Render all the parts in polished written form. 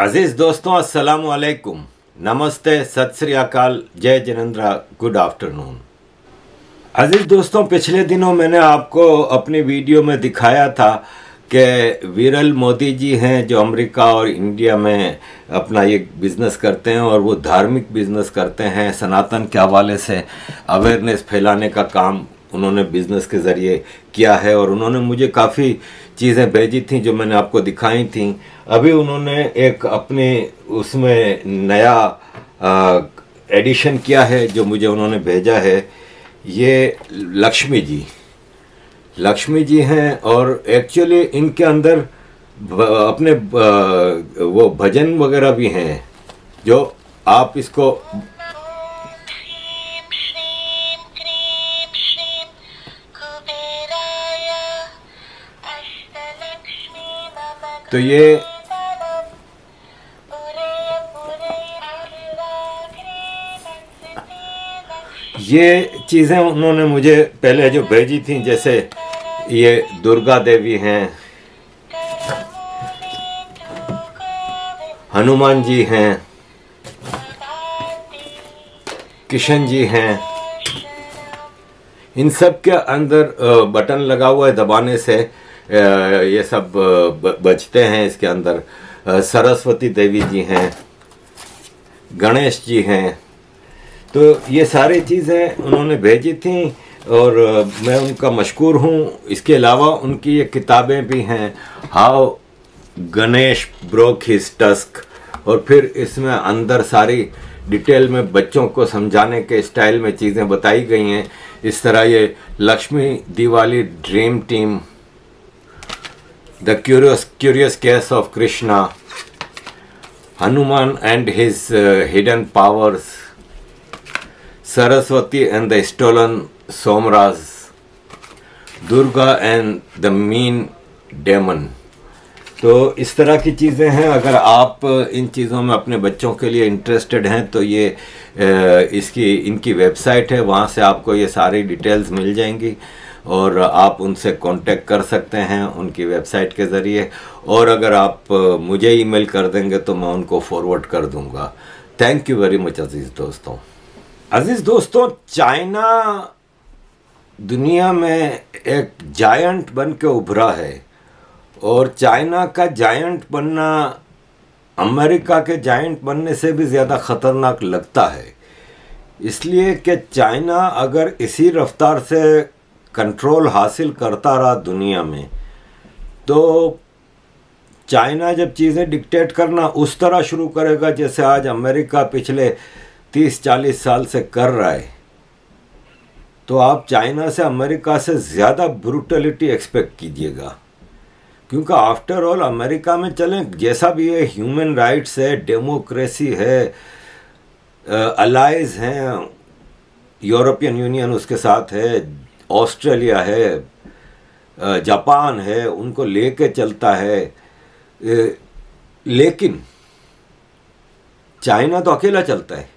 अजीज दोस्तों, अस्सलाम वालेकुम, नमस्ते, सत श्री अकाल, जय जिनेंद्र, गुड आफ्टरनून। अजीज दोस्तों, पिछले दिनों मैंने आपको अपनी वीडियो में दिखाया था कि विरल मोदी जी हैं जो अमेरिका और इंडिया में अपना ये बिज़नेस करते हैं और वो धार्मिक बिज़नेस करते हैं। सनातन के हवाले से अवेयरनेस फैलाने का काम उन्होंने बिज़नेस के ज़रिए किया है और उन्होंने मुझे काफ़ी चीज़ें भेजी थी जो मैंने आपको दिखाई थी। अभी उन्होंने एक अपने उसमें नया एडिशन किया है जो मुझे उन्होंने भेजा है। ये लक्ष्मी जी हैं और एक्चुअली इनके अंदर अपने वो भजन वगैरह भी हैं जो आप इसको तो ये चीज़ें उन्होंने मुझे पहले जो भेजी थी, जैसे ये दुर्गा देवी हैं, हनुमान जी हैं, किशन जी हैं। इन सब के अंदर बटन लगा हुआ है, दबाने से ये सब बजते हैं। इसके अंदर सरस्वती देवी जी हैं, गणेश जी हैं। तो ये सारी चीज़ें उन्होंने भेजी थी और मैं उनका मशकूर हूँ। इसके अलावा उनकी ये किताबें भी हैं, how Ganesh broke his tusk, और फिर इसमें अंदर सारी डिटेल में बच्चों को समझाने के स्टाइल में चीज़ें बताई गई हैं। इस तरह ये Lakshmi Diwali dream team, the curious case of Krishna, Hanuman and his hidden powers, Saraswati and the stolen Somraj, Durga and the mean demon. तो इस तरह की चीज़ें हैं। अगर आप इन चीज़ों में अपने बच्चों के लिए इंटरेस्टेड हैं तो ये इनकी वेबसाइट है, वहाँ से आपको ये सारी डिटेल्स मिल जाएंगी और आप उनसे कांटेक्ट कर सकते हैं उनकी वेबसाइट के ज़रिए। और अगर आप मुझे ईमेल कर देंगे तो मैं उनको फॉरवर्ड कर दूंगा। थैंक यू वेरी मच अजीज़ दोस्तों। अजीज़ दोस्तों, चाइना दुनिया में एक जायंट बन के उभरा है और चाइना का जायंट बनना अमेरिका के जायंट बनने से भी ज़्यादा ख़तरनाक लगता है, इसलिए कि चाइना अगर इसी रफ्तार से कंट्रोल हासिल करता रहा दुनिया में तो चाइना जब चीज़ें डिक्टेट करना उस तरह शुरू करेगा जैसे आज अमेरिका पिछले 30-40 साल से कर रहा है, तो आप चाइना से अमेरिका से ज़्यादा ब्रूटलिटी एक्सपेक्ट कीजिएगा। क्योंकि आफ्टर ऑल अमेरिका में चलें जैसा भी है, ह्यूमन राइट्स है, डेमोक्रेसी है, अलाइज हैं, यूरोपियन यूनियन उसके साथ है, ऑस्ट्रेलिया है, जापान है, उनको लेके चलता है। लेकिन चाइना तो अकेला चलता है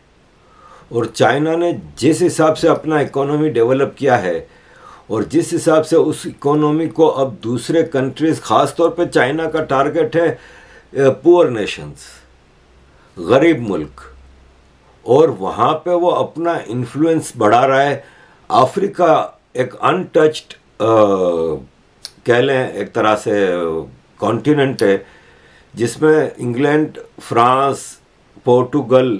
और चाइना ने जिस हिसाब से अपना इकोनॉमी डेवलप किया है और जिस हिसाब से उस इकोनॉमी को अब दूसरे कंट्रीज़, ख़ास तौर पे चाइना का टारगेट है पुअर नेशंस, गरीब मुल्क, और वहाँ पे वो अपना इन्फ्लुएंस बढ़ा रहा है। अफ्रीका एक अनटच्ड कह लें एक तरह से कॉन्टिनेंट है जिसमें इंग्लैंड, फ्रांस, पोर्टुगल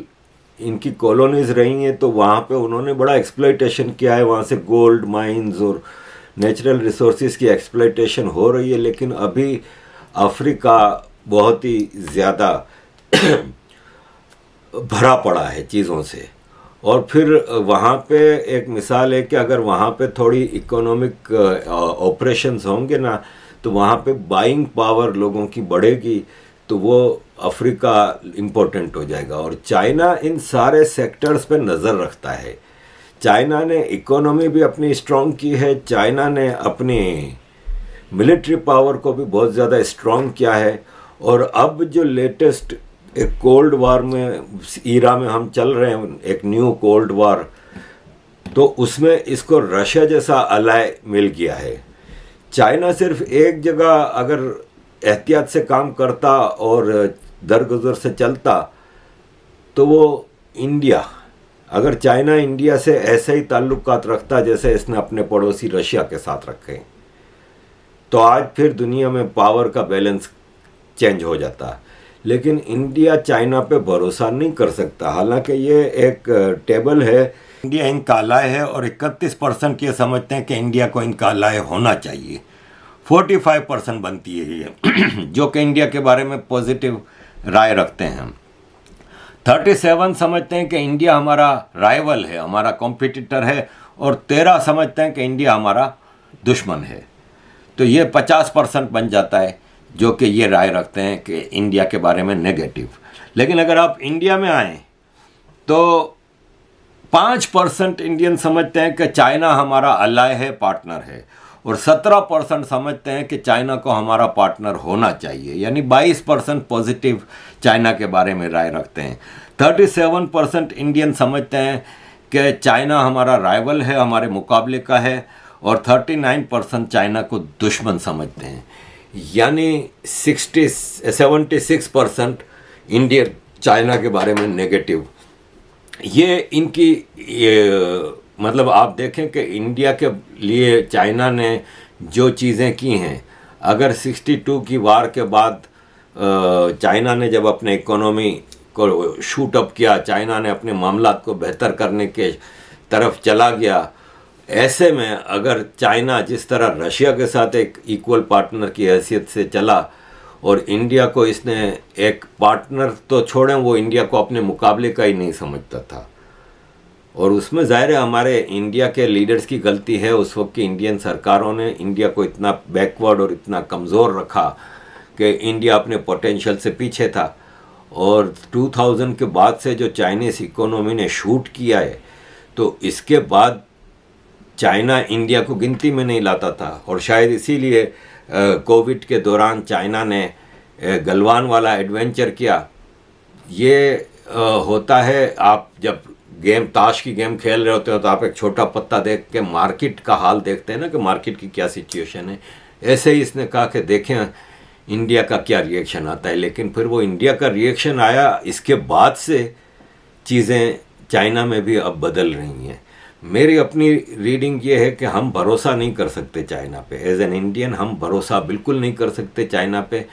इनकी कॉलोनीज रही हैं, तो वहाँ पे उन्होंने बड़ा एक्सप्लॉयटेशन किया है। वहाँ से गोल्ड माइंस और नेचुरल रिसोर्सेज की एक्सप्लॉयटेशन हो रही है। लेकिन अभी अफ्रीका बहुत ही ज़्यादा भरा पड़ा है चीज़ों से। और फिर वहाँ पे एक मिसाल है कि अगर वहाँ पे थोड़ी इकोनॉमिक ऑपरेशंस होंगे ना तो वहाँ पे बाइंग पावर लोगों की बढ़ेगी, तो वो अफ्रीका इम्पोर्टेंट हो जाएगा। और चाइना इन सारे सेक्टर्स पे नज़र रखता है। चाइना ने इकोनॉमी भी अपनी स्ट्रॉन्ग की है, चाइना ने अपनी मिलिट्री पावर को भी बहुत ज़्यादा स्ट्रॉन्ग किया है। और अब जो लेटेस्ट एक कोल्ड वार में ईरा में हम चल रहे हैं, एक न्यू कोल्ड वार, तो उसमें इसको रशिया जैसा अलाय मिल गया है। चाइना सिर्फ एक जगह अगर एहतियात से काम करता और दरगुजर से चलता तो वो इंडिया, अगर चाइना इंडिया से ऐसे ही ताल्लुकात रखता जैसे इसने अपने पड़ोसी रशिया के साथ रखे, तो आज फिर दुनिया में पावर का बैलेंस चेंज हो जाता। लेकिन इंडिया चाइना पे भरोसा नहीं कर सकता। हालांकि ये एक टेबल है, इंडिया इनका अलाय है और 31% ये समझते हैं कि इंडिया को इनका अलाय होना चाहिए। 45% बनती है ये जो कि इंडिया के बारे में पॉजिटिव राय रखते हैं। 37 समझते हैं कि इंडिया हमारा राइवल है, हमारा कॉम्पिटिटर है, और 13 समझते हैं कि इंडिया हमारा दुश्मन है। तो ये 50% बन जाता है जो कि ये राय रखते हैं कि इंडिया के बारे में नेगेटिव। लेकिन अगर आप इंडिया में आएँ तो 5% इंडियन समझते हैं कि चाइना हमारा अलाय है, पार्टनर है, और 17% समझते हैं कि चाइना को हमारा पार्टनर होना चाहिए। यानी 22% पॉजिटिव चाइना के बारे में राय रखते हैं। 37% इंडियन समझते हैं कि चाइना हमारा राइवल है, हमारे मुकाबले का है, और 39% चाइना को दुश्मन समझते हैं। यानी 76% इंडिया चाइना के बारे में नेगेटिव। ये इनकी मतलब आप देखें कि इंडिया के लिए चाइना ने जो चीज़ें की हैं, अगर 62 की वार के बाद चाइना ने जब अपने इकोनॉमी को शूट अप किया, चाइना ने अपने मामलात को बेहतर करने के तरफ चला गया, ऐसे में अगर चाइना जिस तरह रशिया के साथ एक इक्वल पार्टनर की हैसियत से चला और इंडिया को इसने एक पार्टनर तो छोड़ें, वो इंडिया को अपने मुकाबले का ही नहीं समझता था। और उसमें ज़ाहिर है हमारे इंडिया के लीडर्स की गलती है। उस वक्त की इंडियन सरकारों ने इंडिया को इतना बैकवर्ड और इतना कमज़ोर रखा कि इंडिया अपने पोटेंशियल से पीछे था। और 2000 के बाद से जो चाइनीज़ इकोनॉमी ने शूट किया है, तो इसके बाद चाइना इंडिया को गिनती में नहीं लाता था। और शायद इसीलिए कोविड के दौरान चाइना ने गलवान वाला एडवेंचर किया। ये होता है, आप जब ताश की गेम खेल रहे होते हो तो आप एक छोटा पत्ता देख के मार्केट का हाल देखते हैं ना कि मार्केट की क्या सिचुएशन है। ऐसे ही इसने कहा कि देखें इंडिया का क्या रिएक्शन आता है। लेकिन फिर वो इंडिया का रिएक्शन आया, इसके बाद से चीज़ें चाइना में भी अब बदल रही हैं। मेरी अपनी रीडिंग ये है कि हम भरोसा नहीं कर सकते चाइना पे। एज एन इंडियन हम भरोसा बिल्कुल नहीं कर सकते चाइना पे।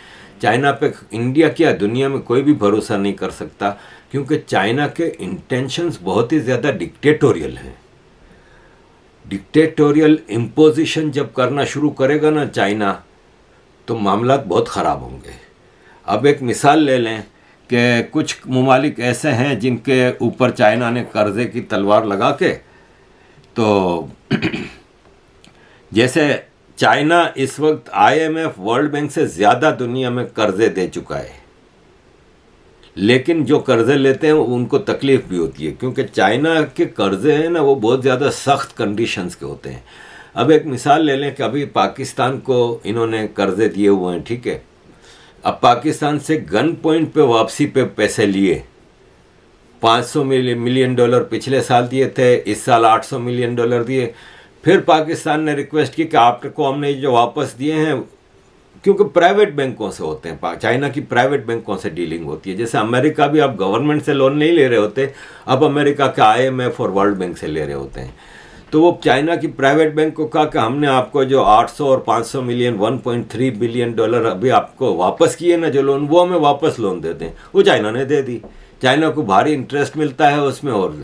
इंडिया क्या, दुनिया में कोई भी भरोसा नहीं कर सकता, क्योंकि चाइना के इंटेंशंस बहुत ही ज़्यादा डिक्टेटोरियल हैं। डिक्टेटोरियल इम्पोजिशन जब करना शुरू करेगा ना चाइना, तो मामला बहुत ख़राब होंगे। अब एक मिसाल ले लें कि कुछ ममालिक ऐसे हैं जिनके ऊपर चाइना ने कर्ज़े की तलवार लगा के, तो जैसे चाइना इस वक्त IMF, वर्ल्ड बैंक से ज़्यादा दुनिया में कर्ज़े दे चुका है, लेकिन जो कर्ज़े लेते हैं उनको तकलीफ़ भी होती है, क्योंकि चाइना के कर्ज़े हैं ना वो बहुत ज़्यादा सख्त कंडीशंस के होते हैं। अब एक मिसाल ले लें कि अभी पाकिस्तान को इन्होंने कर्ज़े दिए हुए हैं, ठीक है। अब पाकिस्तान से गन पॉइंट पे वापसी पे पैसे लिए, $500 मिलियन पिछले साल दिए थे, इस साल $800 मिलियन दिए। फिर पाकिस्तान ने रिक्वेस्ट की कि आपको हमने जो वापस दिए हैं, क्योंकि प्राइवेट बैंकों से होते हैं, चाइना की प्राइवेट बैंकों से डीलिंग होती है। जैसे अमेरिका भी अब गवर्नमेंट से लोन नहीं ले रहे होते, अब अमेरिका के IMF और वर्ल्ड बैंक से ले रहे होते हैं। तो वो चाइना की प्राइवेट बैंक को कहा कि हमने आपको जो 800 और 500 मिलियन $1.3 बिलियन अभी आपको वापस किए ना जो लोन, वो हमें वापस लोन दे दें। वो चाइना ने दे दी। चाइना को भारी इंटरेस्ट मिलता है उसमें और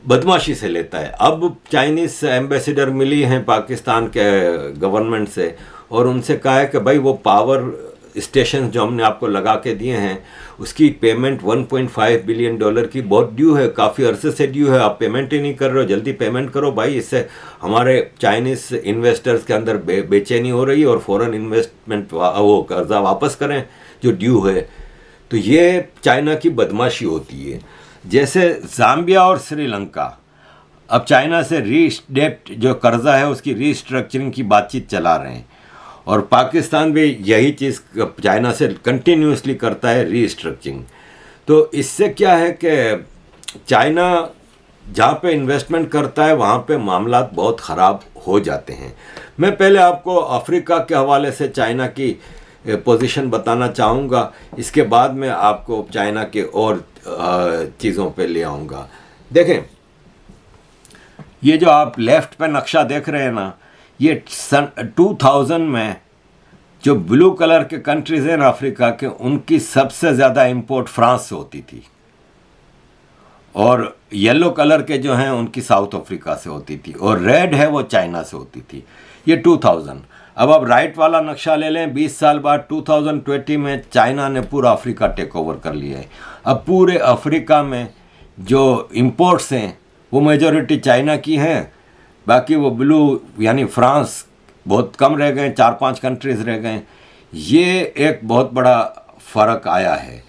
बदमाशी से लेता है। अब चाइनीज़ एम्बेसडर मिली हैं पाकिस्तान के गवर्नमेंट से और उनसे कहा है कि भाई वो पावर स्टेशन जो हमने आपको लगा के दिए हैं उसकी पेमेंट $1.5 बिलियन की बहुत ड्यू है, काफ़ी अरसे से ड्यू है, आप पेमेंट ही नहीं कर रहे हो, जल्दी पेमेंट करो भाई। इससे हमारे चाइनीज़ इन्वेस्टर्स के अंदर बेचैनी हो रही है और फॉरेन इन्वेस्टमेंट वो कर्जा वापस करें जो ड्यू है। तो ये चाइना की बदमाशी होती है। जैसे ज़ाम्बिया और श्रीलंका अब चाइना से रीडेप्ट जो कर्जा है उसकी रीस्ट्रक्चरिंग की बातचीत चला रहे हैं, और पाकिस्तान भी यही चीज़ चाइना से कंटिन्यूसली करता है, रीस्ट्रक्चरिंग। तो इससे क्या है कि चाइना जहाँ पे इन्वेस्टमेंट करता है वहाँ पे मामलात बहुत ख़राब हो जाते हैं। मैं पहले आपको अफ्रीका के हवाले से चाइना की पोजीशन बताना चाहूँगा। इसके बाद में आपको चाइना के और चीज़ों पे ले आऊँगा। देखें, ये जो आप लेफ्ट पे नक्शा देख रहे हैं ना, ये सन 2000 में जो ब्लू कलर के कंट्रीज हैं अफ्रीका के, उनकी सबसे ज़्यादा इंपोर्ट फ्रांस से होती थी, और येलो कलर के जो हैं उनकी साउथ अफ्रीका से होती थी, और रेड है वो चाइना से होती थी। ये 2000। अब आप राइट वाला नक्शा ले लें, 20 साल बाद 2020 में चाइना ने पूरा अफ्रीका टेक ओवर कर लिया है। अब पूरे अफ्रीका में जो इंपोर्ट्स हैं वो मेजॉरिटी चाइना की हैं, बाकी वो ब्लू यानी फ्रांस बहुत कम रह गए, 4-5 कंट्रीज रह गए। ये एक बहुत बड़ा फ़र्क आया है।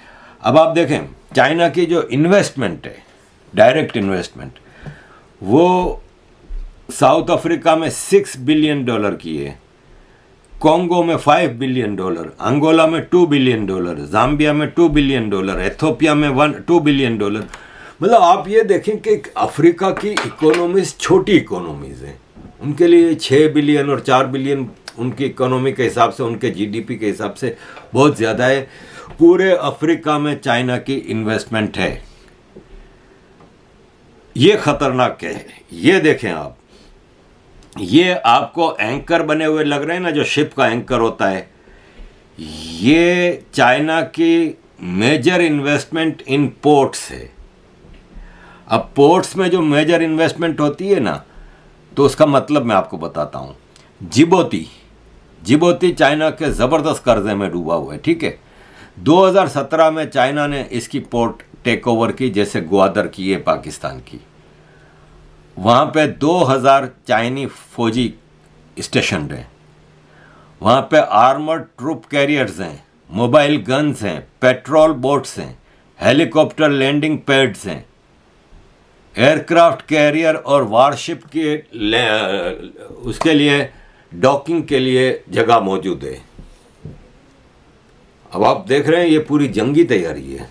अब आप देखें, चाइना की जो इन्वेस्टमेंट है, डायरेक्ट इन्वेस्टमेंट, वो साउथ अफ्रीका में $6 बिलियन की है, कॉन्गो में $5 बिलियन, अंगोला में $2 बिलियन, जाम्बिया में $2 बिलियन, एथियोपिया में 2 बिलियन डॉलर। मतलब आप ये देखें कि अफ्रीका की इकोनॉमीज छोटी इकोनॉमीज हैं, उनके लिए 6 बिलियन और 4 बिलियन उनकी इकोनॉमी के हिसाब से, उनके जीडीपी के हिसाब से बहुत ज़्यादा है। पूरे अफ्रीका में चाइना की इन्वेस्टमेंट है, ये खतरनाक है। ये देखें आप, ये आपको एंकर बने हुए लग रहे हैं ना, जो शिप का एंकर होता है, ये चाइना की मेजर इन्वेस्टमेंट इन पोर्ट्स है। अब पोर्ट्स में जो मेजर इन्वेस्टमेंट होती है ना, तो उसका मतलब मैं आपको बताता हूँ। जिबोती चाइना के ज़बरदस्त कर्जे में डूबा हुआ है, ठीक है। 2017 में चाइना ने इसकी पोर्ट टेक ओवर की, जैसे ग्वादर की है पाकिस्तान की। वहाँ पे 2000 चाइनी फौजी स्टेशन हैं, वहाँ पे आर्मर्ड ट्रूप कैरियर्स हैं, मोबाइल गन्स हैं, पेट्रोल बोट्स हैं, हेलीकॉप्टर लैंडिंग पैड्स हैं, एयरक्राफ्ट कैरियर और वारशिप के उसके लिए डॉकिंग के लिए जगह मौजूद है। अब आप देख रहे हैं ये पूरी जंगी तैयारी है।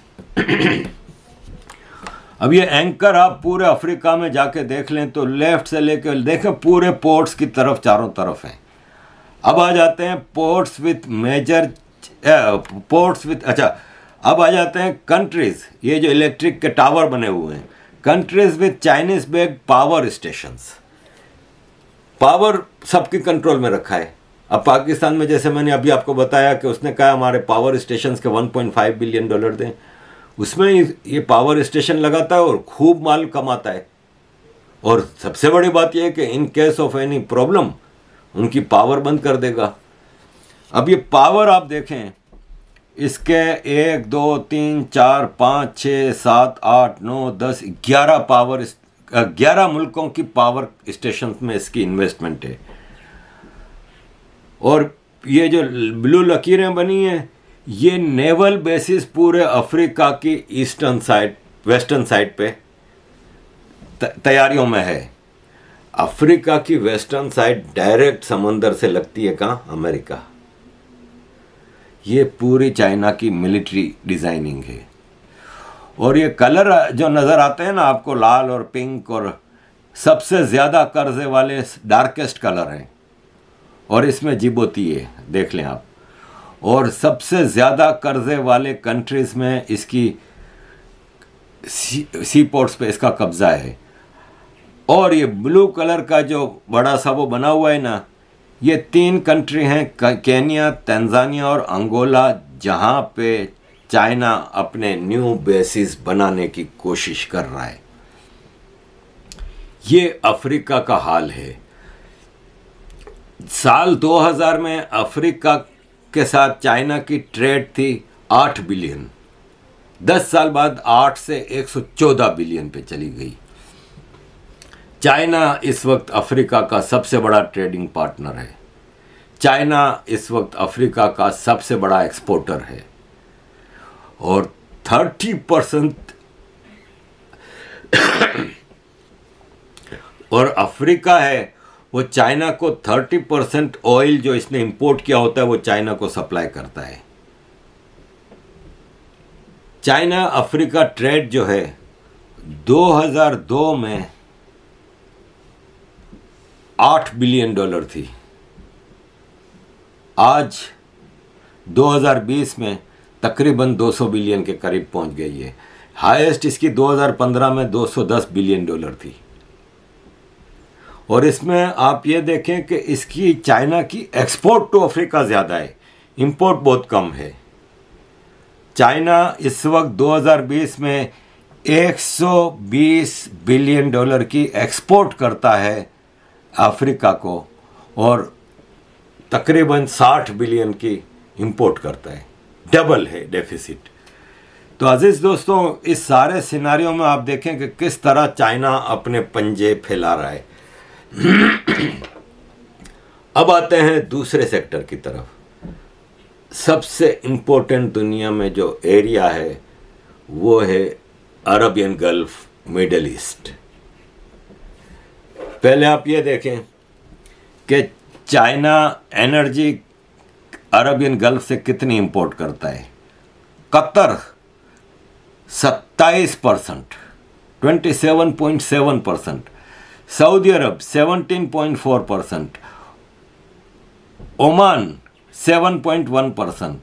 अब ये एंकर आप पूरे अफ्रीका में जाके देख लें तो लेफ्ट से लेकर देखें पूरे पोर्ट्स की तरफ, चारों तरफ हैं। अब आ जाते हैं ports with major ports with, अच्छा अब आ जाते हैं कंट्रीज, ये जो इलेक्ट्रिक के टावर बने हुए हैं, countries with Chinese based power stations. Power सबके कंट्रोल में रखा है। अब पाकिस्तान में, जैसे मैंने अभी आपको बताया कि उसने कहा हमारे पावर स्टेशंस के $1.5 बिलियन दें, उसमें ये पावर स्टेशन लगाता है और खूब माल कमाता है। और सबसे बड़ी बात यह है कि in case of any problem उनकी पावर बंद कर देगा। अब ये पावर आप देखें, इसके 1 2 3 4 5 6 7 8 9 10 11 पावर 11 मुल्कों की पावर स्टेशन में इसकी इन्वेस्टमेंट है। और ये जो ब्लू लकीरें बनी हैं, ये नेवल बेसिस पूरे अफ्रीका की ईस्टर्न साइड, वेस्टर्न साइड पे तैयारियों में है। अफ्रीका की वेस्टर्न साइड डायरेक्ट समंदर से लगती है, कहाँ? अमेरिका। ये पूरी चाइना की मिलिट्री डिजाइनिंग है। और ये कलर जो नज़र आते हैं ना आपको, लाल और पिंक, और सबसे ज़्यादा कर्जे वाले डार्केस्ट कलर हैं, और इसमें जिबूती है, देख लें आप। और सबसे ज़्यादा कर्जे वाले कंट्रीज़ में इसकी सी पोर्ट्स पे इसका कब्ज़ा है। और ये ब्लू कलर का जो बड़ा सा वो बना हुआ है ना, ये 3 कंट्री हैं, केन्या, तंजानिया और अंगोला, जहाँ पे चाइना अपने न्यू बेसिस बनाने की कोशिश कर रहा है। ये अफ्रीका का हाल है। साल 2000 में अफ्रीका के साथ चाइना की ट्रेड थी 8 बिलियन। 10 साल बाद 8 से 114 बिलियन पे चली गई। चाइना इस वक्त अफ्रीका का सबसे बड़ा ट्रेडिंग पार्टनर है। चाइना इस वक्त अफ्रीका का सबसे बड़ा एक्सपोर्टर है। और 30% और अफ्रीका है वो चाइना को 30% ऑयल जो इसने इंपोर्ट किया होता है वो चाइना को सप्लाई करता है। चाइना अफ्रीका ट्रेड जो है 2002 में $8 बिलियन थी। आज 2020 में तकरीबन 200 बिलियन के करीब पहुंच गई है। हाईएस्ट इसकी 2015 में 210 बिलियन डॉलर थी। और इसमें आप ये देखें कि इसकी चाइना की एक्सपोर्ट टू अफ्रीका ज़्यादा है, इंपोर्ट बहुत कम है। चाइना इस वक्त 2020 में 120 बिलियन डॉलर की एक्सपोर्ट करता है अफ्रीका को और तकरीबन 60 बिलियन की इंपोर्ट करता है। डबल है डेफिसिट। तो अजीज दोस्तों, इस सारे सिनारियों में आप देखें कि किस तरह चाइना अपने पंजे फैला रहा है। अब आते हैं दूसरे सेक्टर की तरफ। सबसे इम्पोर्टेंट दुनिया में जो एरिया है वो है अरबियन गल्फ, मिडल ईस्ट। पहले आप ये देखें कि चाइना एनर्जी अरबियन गल्फ से कितनी इंपोर्ट करता है। कतर 27%, 27.7%, सऊदी अरब 17.4%, ओमान 7.1%,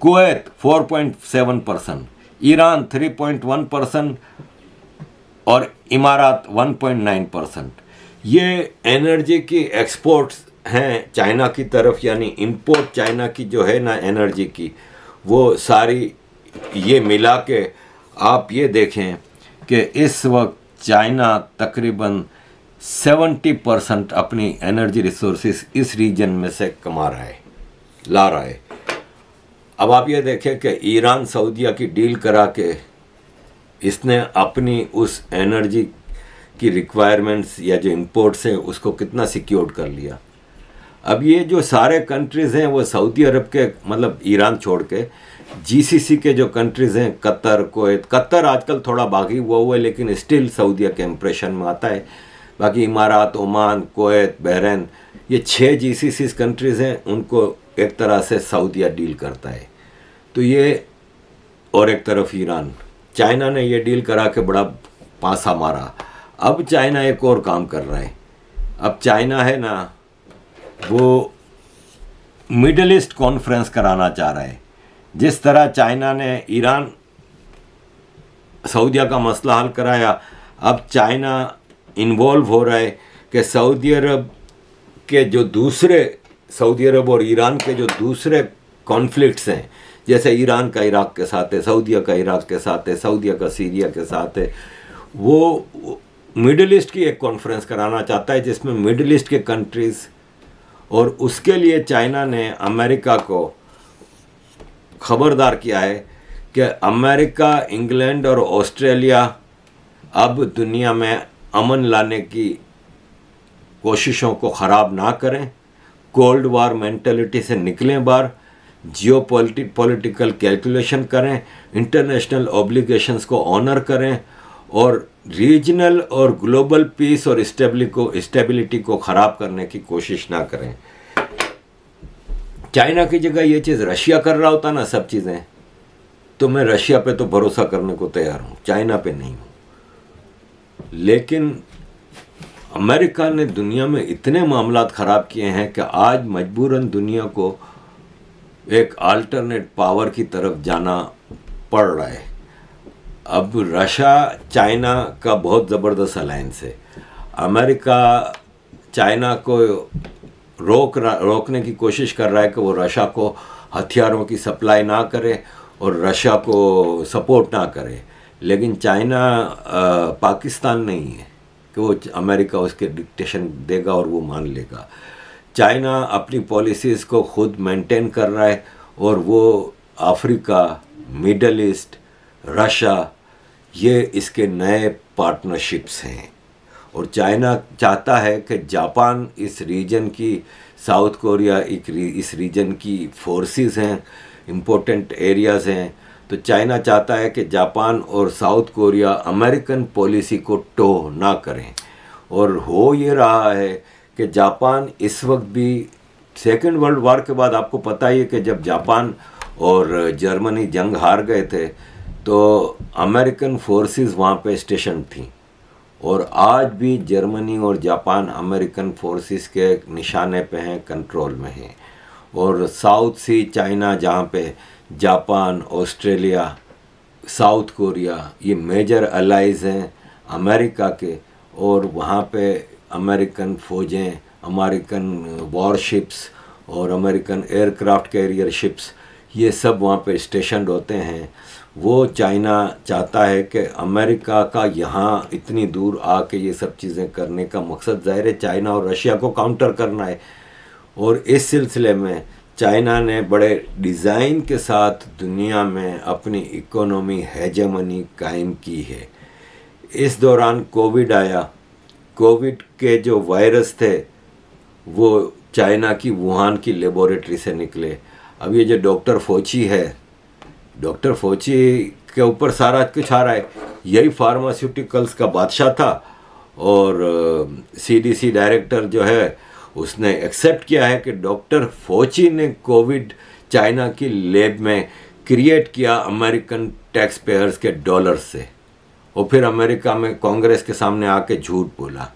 कुवैत 4.7%, ईरान 3.1% और इमारात 1.9%। ये एनर्जी की एक्सपोर्ट्स हैं चाइना की तरफ, यानी इंपोर्ट चाइना की जो है ना एनर्जी की, वो सारी ये मिला के आप ये देखें कि इस वक्त चाइना तकरीबन 70% अपनी एनर्जी रिसोर्सेज इस रीजन में से कमा रहा है, ला रहा है। अब आप ये देखें कि ईरान सऊदीया की डील करा के इसने अपनी उस एनर्जी की रिक्वायरमेंट्स या जो इंपोर्ट्स हैं उसको कितना सिक्योर्ड कर लिया। अब ये जो सारे कंट्रीज़ हैं वो सऊदी अरब के, मतलब ईरान छोड़ के जीसीसी के जो कंट्रीज़ हैं, कतर, कुवैत, कतर आजकल थोड़ा बागी हुआ है लेकिन स्टिल सऊदीया के इम्प्रेशन में आता है। बाकी इमारात, ओमान, कुवैत, बहरीन, ये 6 जीसीसी कंट्रीज़ हैं, उनको एक तरह से सऊदीया डील करता है। तो ये, और एक तरफ ईरान, चाइना ने ये डील करा के बड़ा पासा मारा। अब चाइना एक और काम कर रहा है। अब चाइना है ना, वो मिडल ईस्ट कॉन्फ्रेंस कराना चाह रहा है। जिस तरह चाइना ने ईरान सऊदीया का मसला हल कराया, अब चाइना इन्वॉल्व हो रहा है कि सऊदी अरब के जो दूसरे, सऊदी अरब और ईरान के जो दूसरे कॉन्फ्लिक्ट्स हैं, जैसे ईरान का इराक के साथ है, सऊदीया का इराक के साथ है, सऊदीया का सीरिया के साथ है, वो मिडिल ईस्ट की एक कॉन्फ्रेंस कराना चाहता है जिसमें मिडिल ईस्ट के कंट्रीज़, और उसके लिए चाइना ने अमेरिका को खबरदार किया है कि अमेरिका, इंग्लैंड और ऑस्ट्रेलिया अब दुनिया में अमन लाने की कोशिशों को ख़राब ना करें, कोल्ड वार मेंटलिटी से निकलें बाहर, पॉलिटिकल कैलकुलेशन करें, इंटरनेशनल ऑब्लिगेशंस को ऑनर करें और रीजनल और ग्लोबल पीस और स्टेबिलिटी को ख़राब करने की कोशिश ना करें। चाइना की जगह ये चीज़ रशिया कर रहा होता ना सब चीज़ें, तो मैं रशिया पे तो भरोसा करने को तैयार हूँ, चाइना पे नहीं हूँ। लेकिन अमेरिका ने दुनिया में इतने मामलात ख़राब किए हैं कि आज मजबूरन दुनिया को एक अल्टरनेट पावर की तरफ जाना पड़ रहा है। अब रशिया चाइना का बहुत ज़बरदस्त अलायंस है। अमेरिका चाइना को रोकने की कोशिश कर रहा है कि वो रशिया को हथियारों की सप्लाई ना करे और रशिया को सपोर्ट ना करे, लेकिन चाइना पाकिस्तान नहीं है कि वो अमेरिका उसके डिक्टेशन देगा और वो मान लेगा। चाइना अपनी पॉलिसीज़ को खुद मेंटेन कर रहा है और वो अफ्रीका, मिडल ईस्ट, रशिया, ये इसके नए पार्टनरशिप्स हैं। और चाइना चाहता है कि जापान इस रीजन की, साउथ कोरिया इस रीजन की फोर्सेस हैं, इम्पोर्टेंट एरियाज़ हैं, तो चाइना चाहता है कि जापान और साउथ कोरिया अमेरिकन पॉलिसी को टो ना करें। और हो ये रहा है कि जापान इस वक्त भी, सेकेंड वर्ल्ड वॉर के बाद आपको पता ही है कि जब जापान और जर्मनी जंग हार गए थे तो अमेरिकन फोर्सेस वहाँ पे स्टेशन थी, और आज भी जर्मनी और जापान अमेरिकन फोर्सेस के निशाने पे हैं, कंट्रोल में हैं। और साउथ सी चाइना, जहाँ पे जापान, ऑस्ट्रेलिया, साउथ कोरिया ये मेजर अलाइज हैं अमेरिका के, और वहाँ पे अमेरिकन फ़ौजें, अमेरिकन वॉरशिप्स और अमेरिकन एयरक्राफ्ट कैरियर शिप्स ये सब वहाँ पे स्टेशनड होते हैं। वो चाइना चाहता है कि अमेरिका का यहाँ इतनी दूर आके ये सब चीज़ें करने का मकसद ज़ाहिर है चाइना और रशिया को काउंटर करना है। और इस सिलसिले में चाइना ने बड़े डिज़ाइन के साथ दुनिया में अपनी इकोनॉमी हेजेमनी कायम की है। इस दौरान कोविड आया। कोविड के जो वायरस थे वो चाइना की वुहान की लेबोरेटरी से निकले। अब ये जो डॉक्टर फोची है, डॉक्टर फोची के ऊपर सारा कुछ आ रहा है। यही फार्मास्यूटिकल्स का बादशाह था और सीडीसी डायरेक्टर जो है उसने एक्सेप्ट किया है कि डॉक्टर फोची ने कोविड चाइना की लैब में क्रिएट किया अमेरिकन टैक्स पेयर्स के डॉलर से, और फिर अमेरिका में कांग्रेस के सामने आके झूठ बोला।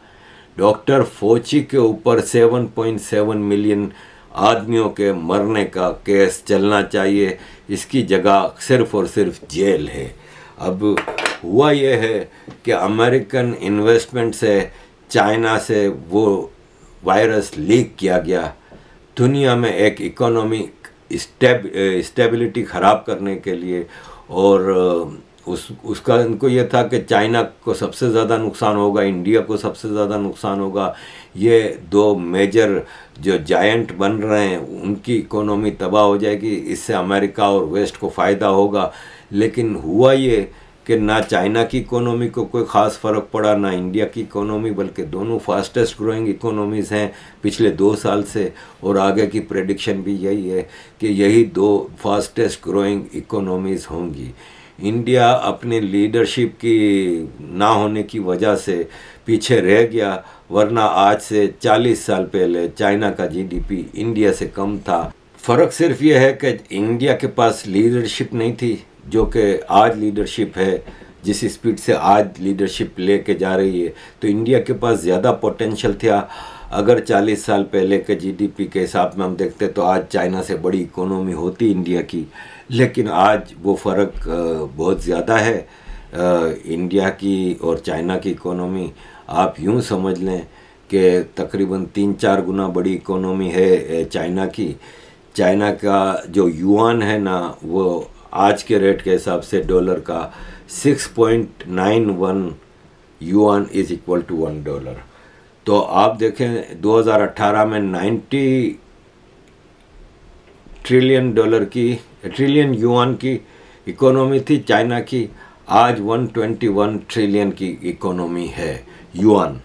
डॉक्टर फोची के ऊपर 7.7 मिलियन आदमियों के मरने का केस चलना चाहिए, इसकी जगह सिर्फ और सिर्फ जेल है। अब हुआ ये है कि अमेरिकन इन्वेस्टमेंट से चाइना से वो वायरस लीक किया गया, दुनिया में एक इकोनॉमिक स्टेबिलिटी ख़राब करने के लिए। और उसका इनको ये था कि चाइना को सबसे ज़्यादा नुकसान होगा, इंडिया को सबसे ज़्यादा नुकसान होगा। ये दो मेजर जो जायंट बन रहे हैं उनकी इकोनॉमी तबाह हो जाएगी, इससे अमेरिका और वेस्ट को फ़ायदा होगा। लेकिन हुआ ये कि ना चाइना की इकोनॉमी को कोई ख़ास फ़र्क पड़ा, ना इंडिया की इकोनॉमी, बल्कि दोनों फास्टेस्ट ग्रोइंग इकोनॉमीज़ हैं पिछले 2 साल से। और आगे की प्रेडिक्शन भी यही है कि यही 2 फास्टेस्ट ग्रोइंग इकोनॉमीज़ होंगी। इंडिया अपनी लीडरशिप की ना होने की वजह से पीछे रह गया, वरना आज से 40 साल पहले चाइना का जीडीपी इंडिया से कम था। फ़र्क सिर्फ ये है कि इंडिया के पास लीडरशिप नहीं थी जो कि आज लीडरशिप है। जिस स्पीड से आज लीडरशिप लेके जा रही है, तो इंडिया के पास ज़्यादा पोटेंशियल था। अगर 40 साल पहले के जीडीपी के हिसाब में हम देखते तो आज चाइना से बड़ी इकोनॉमी होती इंडिया की, लेकिन आज वो फ़र्क बहुत ज़्यादा है। इंडिया की और चाइना की इकोनॉमी आप यूँ समझ लें कि तकरीबन 3-4 गुना बड़ी इकोनॉमी है चाइना की। चाइना का जो युआन है ना, वो आज के रेट के हिसाब से डॉलर का 6.91 युआन इज़ इक्वल टू $1। तो आप देखें 2018 में 90 ट्रिलियन युआन की इकोनॉमी थी चाइना की, आज 121 ट्रिलियन की इकोनॉमी है युआन,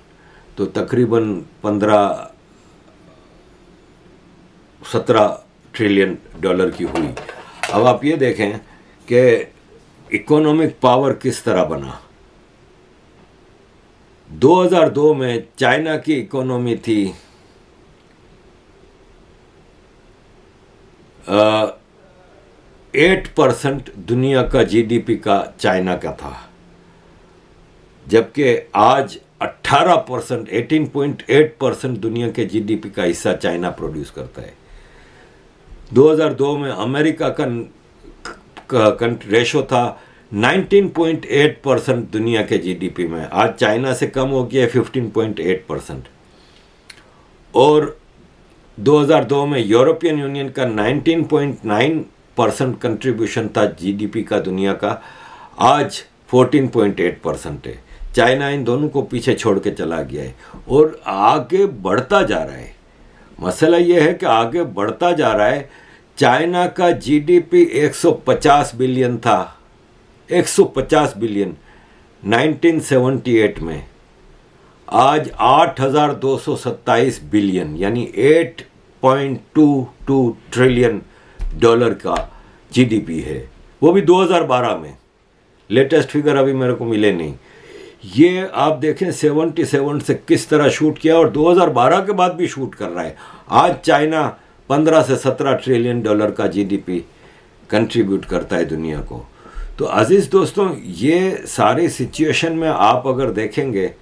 तो तकरीबन 15-17 ट्रिलियन डॉलर की हुई। अब आप ये देखें कि इकोनॉमिक पावर किस तरह बना। 2002 में चाइना की इकोनॉमी थी 8% दुनिया का जीडीपी का चाइना का था, जबकि आज 18% दुनिया के जीडीपी का हिस्सा चाइना प्रोड्यूस करता है। 2002 में अमेरिका का रेशो था 19.8% दुनिया के जीडीपी में, आज चाइना से कम हो गया 15.8%। और 2002 में यूरोपियन यूनियन का 19.9% कंट्रीब्यूशन था जीडीपी का दुनिया का, आज 14.8% है। चाइना इन दोनों को पीछे छोड़ के चला गया है और आगे बढ़ता जा रहा है। मसला यह है कि आगे बढ़ता जा रहा है। चाइना का जीडीपी 150 बिलियन था, 150 बिलियन 1978 में, आज 8,227 बिलियन यानी 8.22 ट्रिलियन डॉलर का जीडीपी है, वो भी 2012 में। लेटेस्ट फिगर अभी मेरे को मिले नहीं। ये आप देखें 77 से किस तरह शूट किया और 2012 के बाद भी शूट कर रहा है। आज चाइना 15 से 17 ट्रिलियन डॉलर का जीडीपी कंट्रीब्यूट करता है दुनिया को। तो अजीज़ दोस्तों, ये सारी सिचुएशन में आप अगर देखेंगे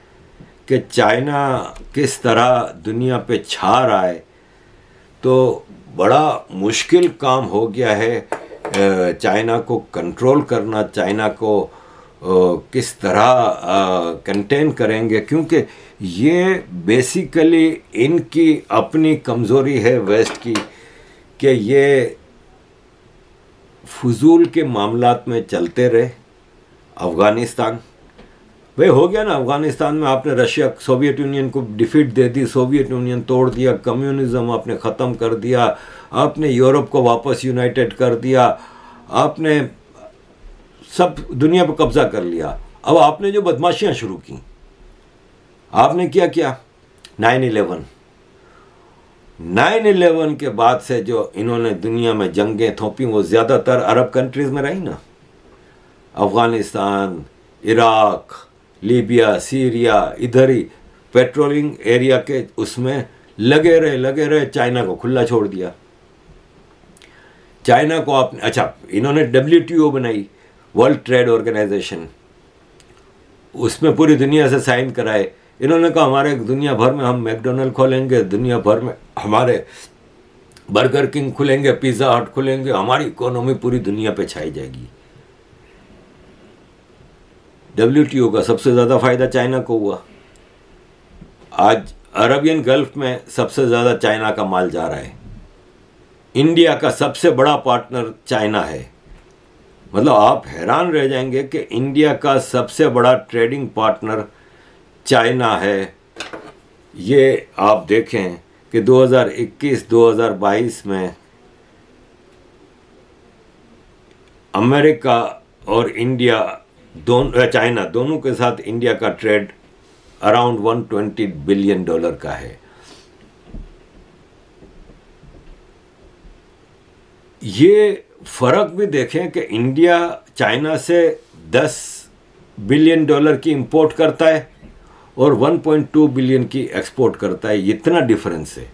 कि चाइना किस तरह दुनिया पे छा रहा है, तो बड़ा मुश्किल काम हो गया है चाइना को कंट्रोल करना, चाइना को किस तरह कंटेन करेंगे, क्योंकि ये बेसिकली इनकी अपनी कमज़ोरी है वेस्ट की कि ये फजूल के मामलात में चलते रहे। अफ़गानिस्तान भाई हो गया ना, अफ़गानिस्तान में आपने रशिया सोवियत यूनियन को डिफीट दे दी, सोवियत यूनियन तोड़ दिया, कम्युनिज्म आपने ख़त्म कर दिया, आपने यूरोप को वापस यूनाइटेड कर दिया, आपने सब दुनिया पर कब्जा कर लिया। अब आपने जो बदमाशियां शुरू की, आपने क्या 9/11 के बाद से जो इन्होंने दुनिया में जंगें थोपी वो ज़्यादातर अरब कंट्रीज़ में रही ना, अफ़गानिस्तान, इराक, लीबिया, सीरिया, इधर ही पेट्रोलिंग एरिया के उसमें लगे रहे, चाइना को खुला छोड़ दिया। चाइना को आपने, अच्छा इन्होंने WTO बनाई, वर्ल्ड ट्रेड ऑर्गेनाइजेशन, उसमें पूरी दुनिया से साइन कराए। इन्होंने कहा हमारे दुनिया भर में हम मैकडोनल्ड खोलेंगे, दुनिया भर में हमारे बर्गर किंग खुलेंगे, पिज़्ज़ा हट खुलेंगे, हमारी इकोनॉमी पूरी दुनिया पे छाई जाएगी। WTO का सबसे ज़्यादा फायदा चाइना को हुआ। आज अरबियन गल्फ में सबसे ज़्यादा चाइना का माल जा रहा है। इंडिया का सबसे बड़ा पार्टनर चाइना है। मतलब आप हैरान रह जाएंगे कि इंडिया का सबसे बड़ा ट्रेडिंग पार्टनर चाइना है। ये आप देखें कि 2021-2022 में अमेरिका और इंडिया चाइना दोनों के साथ इंडिया का ट्रेड अराउंड $120 बिलियन का है। ये फर्क भी देखें कि इंडिया चाइना से $10 बिलियन की इंपोर्ट करता है और 1.2 बिलियन की एक्सपोर्ट करता है, इतना डिफरेंस है।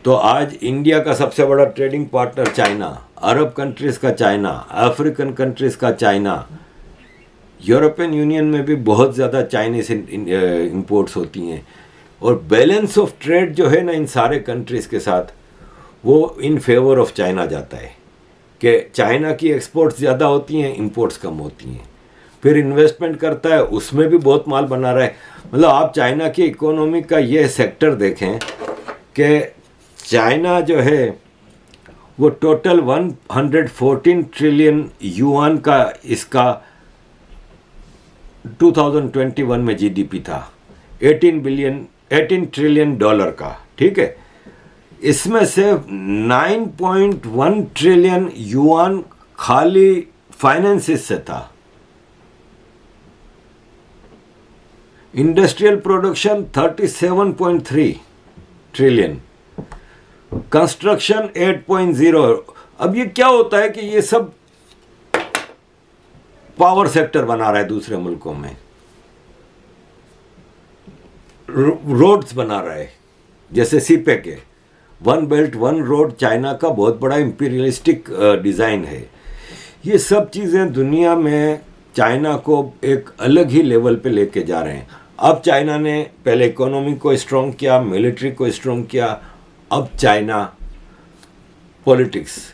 तो आज इंडिया का सबसे बड़ा ट्रेडिंग पार्टनर चाइना, अरब कंट्रीज़ का चाइना, अफ्रीकन कंट्रीज़ का चाइना, यूरोपियन यूनियन में भी बहुत ज़्यादा चाइनीज़ इंपोर्ट्स होती हैं। और बैलेंस ऑफ ट्रेड जो है ना इन सारे कंट्रीज़ के साथ, वो इन फेवर ऑफ चाइना जाता है कि चाइना की एक्सपोर्ट्स ज़्यादा होती हैं, इंपोर्ट्स कम होती हैं। फिर इन्वेस्टमेंट करता है, उसमें भी बहुत माल बना रहा है। मतलब आप चाइना की इकोनॉमी का ये सेक्टर देखें कि चाइना जो है वो टोटल 114 ट्रिलियन युआन का इसका 2021 में GDP था, 18 ट्रिलियन डॉलर का, ठीक है। इसमें से 9.1 ट्रिलियन युआन खाली फाइनेंसिस से था। Industrial production 37.3 trillion, construction 8.0। अब ये क्या होता है कि ये सब पावर सेक्टर बना रहा है दूसरे मुल्कों में, रोड्स बना रहा है, जैसे सीपेक है, one belt one road China का बहुत बड़ा इंपीरियलिस्टिक डिज़ाइन है। ये सब चीज़ें दुनिया में चाइना को एक अलग ही लेवल पे लेके जा रहे हैं। अब चाइना ने पहले इकोनॉमी को स्ट्रॉन्ग किया, मिलिट्री को स्ट्रॉन्ग किया, अब चाइना पॉलिटिक्स,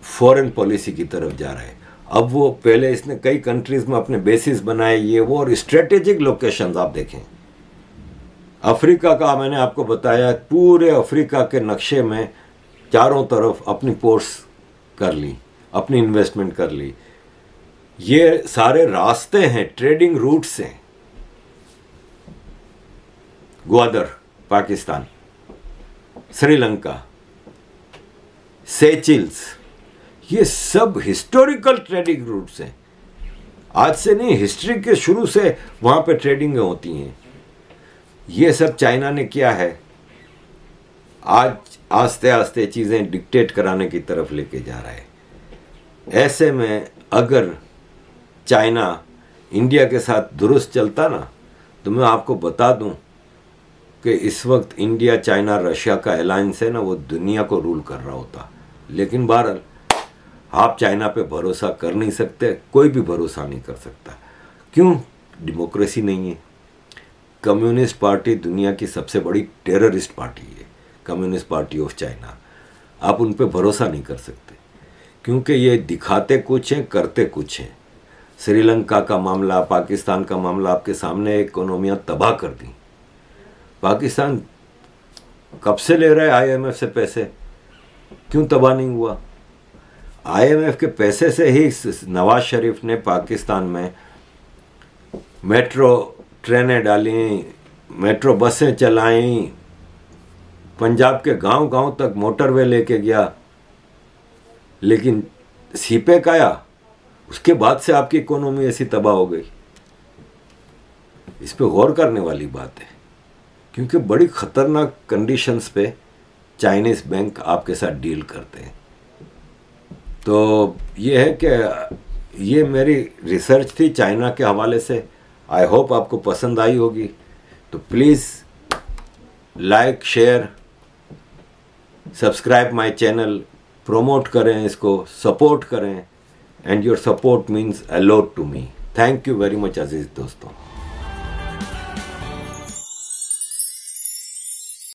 फॉरेन पॉलिसी की तरफ जा रहा है। अब वो पहले इसने कई कंट्रीज़ में अपने बेसिस बनाए, ये वो, और स्ट्रेटेजिक लोकेशंस आप देखें। अफ्रीका का मैंने आपको बताया, पूरे अफ्रीका के नक्शे में चारों तरफ अपनी पोर्ट्स कर ली, अपनी इन्वेस्टमेंट कर ली। ये सारे रास्ते हैं, ट्रेडिंग रूट्स हैं। ग्वादर पाकिस्तान, श्रीलंका, सेचिल्स, ये सब हिस्टोरिकल ट्रेडिंग रूट्स हैं। आज से नहीं, हिस्ट्री के शुरू से वहाँ पे ट्रेडिंग होती हैं। ये सब चाइना ने किया है। आज आस्ते आस्ते चीज़ें डिक्टेट कराने की तरफ लेके जा रहा है। ऐसे में अगर चाइना इंडिया के साथ दुरुस्त चलता ना, तो मैं आपको बता दूं कि इस वक्त इंडिया, चाइना, रशिया का अलायंस है ना, वो दुनिया को रूल कर रहा होता। लेकिन बहरहाल आप चाइना पे भरोसा कर नहीं सकते, कोई भी भरोसा नहीं कर सकता। क्यों? डेमोक्रेसी नहीं है। कम्युनिस्ट पार्टी दुनिया की सबसे बड़ी टेररिस्ट पार्टी है, कम्युनिस्ट पार्टी ऑफ चाइना। आप उन पे भरोसा नहीं कर सकते, क्योंकि ये दिखाते कुछ हैं, करते कुछ हैं। श्रीलंका का मामला, पाकिस्तान का मामला आपके सामने, इकोनॉमियाँ तबाह कर दी। पाकिस्तान कब से ले रहा है आईएमएफ से पैसे, क्यों तबाह नहीं हुआ? आईएमएफ के पैसे से ही नवाज शरीफ ने पाकिस्तान में मेट्रो ट्रेनें डाली, मेट्रो बसें चलाई, पंजाब के गांव-गांव तक मोटरवे लेके गया। लेकिन सीपे काया, उसके बाद से आपकी इकोनॉमी ऐसी तबाह हो गई। इस पे गौर करने वाली बात है, क्योंकि बड़ी खतरनाक कंडीशंस पे चाइनीज़ बैंक आपके साथ डील करते हैं। तो ये है कि ये मेरी रिसर्च थी चाइना के हवाले से। आई होप आपको पसंद आई होगी। तो please like, share, subscribe my channel, promote करें इसको, सपोर्ट करें, and your support means a lot to me. Thank you very much अजीज़ दोस्तों।